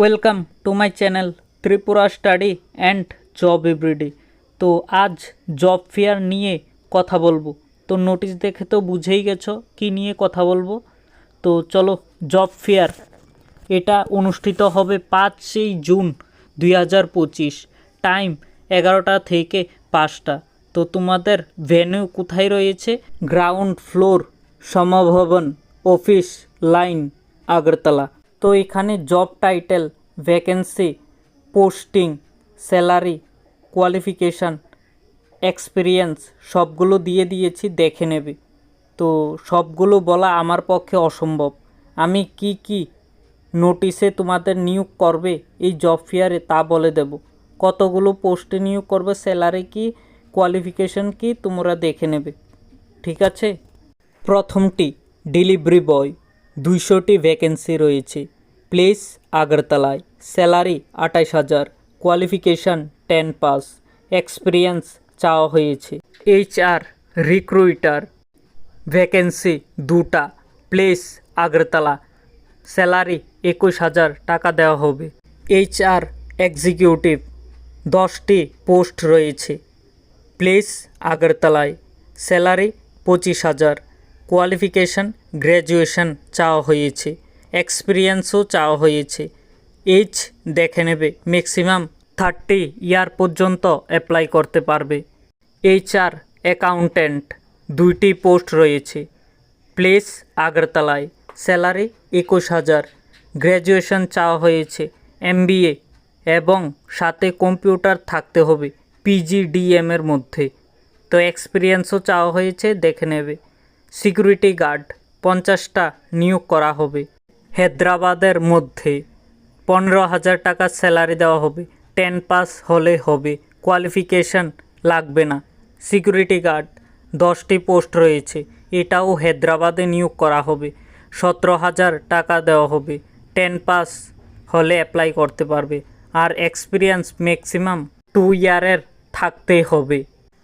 Welcome to my channel Tripura study and job everyday. তো আজ job fair নিয়ে কথা বলবো। তো নোটিশ দেখে তো বুঝেই গেছো কি নিয়ে কথা বলবো। তো চলো, জব ফেয়ার এটা অনুষ্ঠিত হবে 5 জুন 2025, টাইম 11টা থেকে 5টা। তো তোমাদের ভেন্যু কোথায় রয়েছে? গ্রাউন্ড ফ্লোর, সমভবন, অফিস লাইন, আগরতলা। তো এখানে job title, vacancy, posting, salary, qualification, experience সবগুলো দিয়ে দিয়েছি, দেখে নেবে। তো সবগুলো বলা আমার পক্ষে অসম্ভব। আমি কি নোটিশে তোমাদের নিয়োগ করবে এই জব ফেয়ারে তা বলে দেব। কতগুলো পোস্টে নিয়োগ করবে, স্যালারি কি, কোয়ালিফিকেশান কি, তোমরা দেখে নেবে, ঠিক আছে। প্রথমটি ডেলিভারি বয়, 200টি ভ্যাকেন্সি রয়েছে। প্লেস আগরতলায়, স্যালারি 28,000, কোয়ালিফিকেশান 10 পাস, এক্সপিরিয়েন্স চাওয়া হয়েছে। HR রিক্রুইটার, ভ্যাকেন্সি 2টা, প্লেস আগরতলা, স্যালারি 21,000 টাকা দেওয়া হবে। HR এক্সিকিউটিভ, 10টি পোস্ট রয়েছে। প্লেস আগরতলায়, স্যালারি 25,000, কোয়ালিফিকেশান গ্র্যাজুয়েশন চাওয়া হয়েছে, এক্সপিরিয়েন্সও চাওয়া হয়েছে। এজ দেখে নেবে, ম্যাক্সিমাম 30 ইয়ার পর্যন্ত অ্যাপ্লাই করতে পারবে। HR অ্যাকাউন্ট্যান্ট, 2টি পোস্ট রয়েছে। প্লেস আগরতলায়, স্যালারি 21,000, গ্র্যাজুয়েশন চাওয়া হয়েছে MBA এবং সাথে কম্পিউটার থাকতে হবে PGDM এর মধ্যে। তো এক্সপিরিয়েন্সও চাওয়া হয়েছে, দেখে নেবে। সিকিউরিটি গার্ড 50টা নিয়োগ করা হবে। হায়দ্রাবাদের মধ্যে 15,000 টাকা স্যালারি দেওয়া হবে, 10 পাস হলে হবে, কোয়ালিফিকেশান লাগবে না। সিকিউরিটি গার্ড 10টি পোস্ট রয়েছে, এটাও হায়দ্রাবাদে নিয়োগ করা হবে। 17,000 টাকা দেওয়া হবে, 10 পাস হলে অ্যাপ্লাই করতে পারবে, আর এক্সপিরিয়েন্স ম্যাক্সিমাম 2 ইয়ারের থাকতে হবে।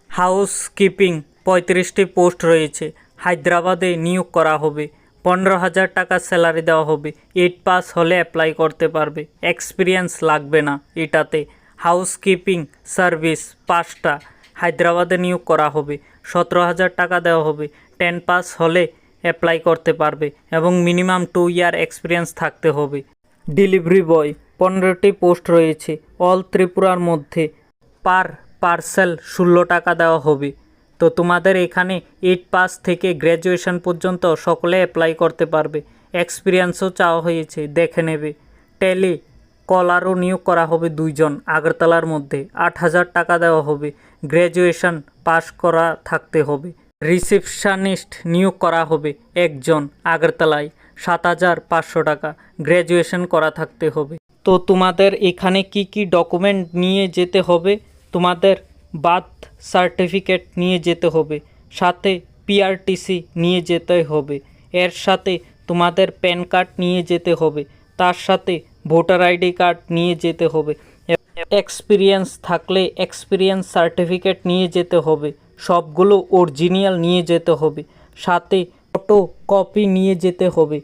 হাউসকিপিং 35টি পোস্ট রয়েছে, হায়দ্রাবাদে নিয়োগ করা হবে। 15,000 টাকা স্যালারি দেওয়া হবে, 8 পাস হলে অ্যাপ্লাই করতে পারবে, এক্সপিরিয়েন্স লাগবে না এটাতে। হাউসকিপিং সার্ভিস 5টা, হায়দ্রাবাদে নিয়োগ করা হবে। 17,000 টাকা দেওয়া হবে, 10 পাস হলে অ্যাপ্লাই করতে পারবে এবং মিনিমাম 2 ইয়ার এক্সপিরিয়েন্স থাকতে হবে। ডেলিভারি বয় 15টি পোস্ট রয়েছে, অল ত্রিপুরার মধ্যে। পার পার্সেল 16 টাকা দেওয়া হবে। তো তোমাদের এখানে 8 পাস থেকে গ্র্যাজুয়েশন পর্যন্ত সকলে অ্যাপ্লাই করতে পারবে, এক্সপিরিয়েন্সও চাওয়া হয়েছে, দেখে নেবে। টেলি কলারও নিয়োগ করা হবে 2 জন আগরতলার মধ্যে, 8,000 টাকা দেওয়া হবে, গ্র্যাজুয়েশন পাস করা থাকতে হবে। রিসেপশনিস্ট নিয়োগ করা হবে 1 জন আগরতলায়, 7,500 টাকা, গ্র্যাজুয়েশন করা থাকতে হবে। তো তোমাদের এখানে কি ডকুমেন্ট নিয়ে যেতে হবে? তোমাদের বার্থ সার্টিফিকেট নিয়ে যেতে হবে, সাথে PRTC নিয়ে যেতে হবে, এর সাথে তোমাদের প্যান কার্ড নিয়ে যেতে হবে, তার সাথে ভোটার ID কার্ড নিয়ে যেতে হবে। এক্সপিরিয়েন্স থাকলে এক্সপিরিয়েন্স সার্টিফিকেট নিয়ে যেতে হবে, সবগুলো অরিজিনাল নিয়ে যেতে হবে, সাথে ফটো কপি নিয়ে যেতে হবে।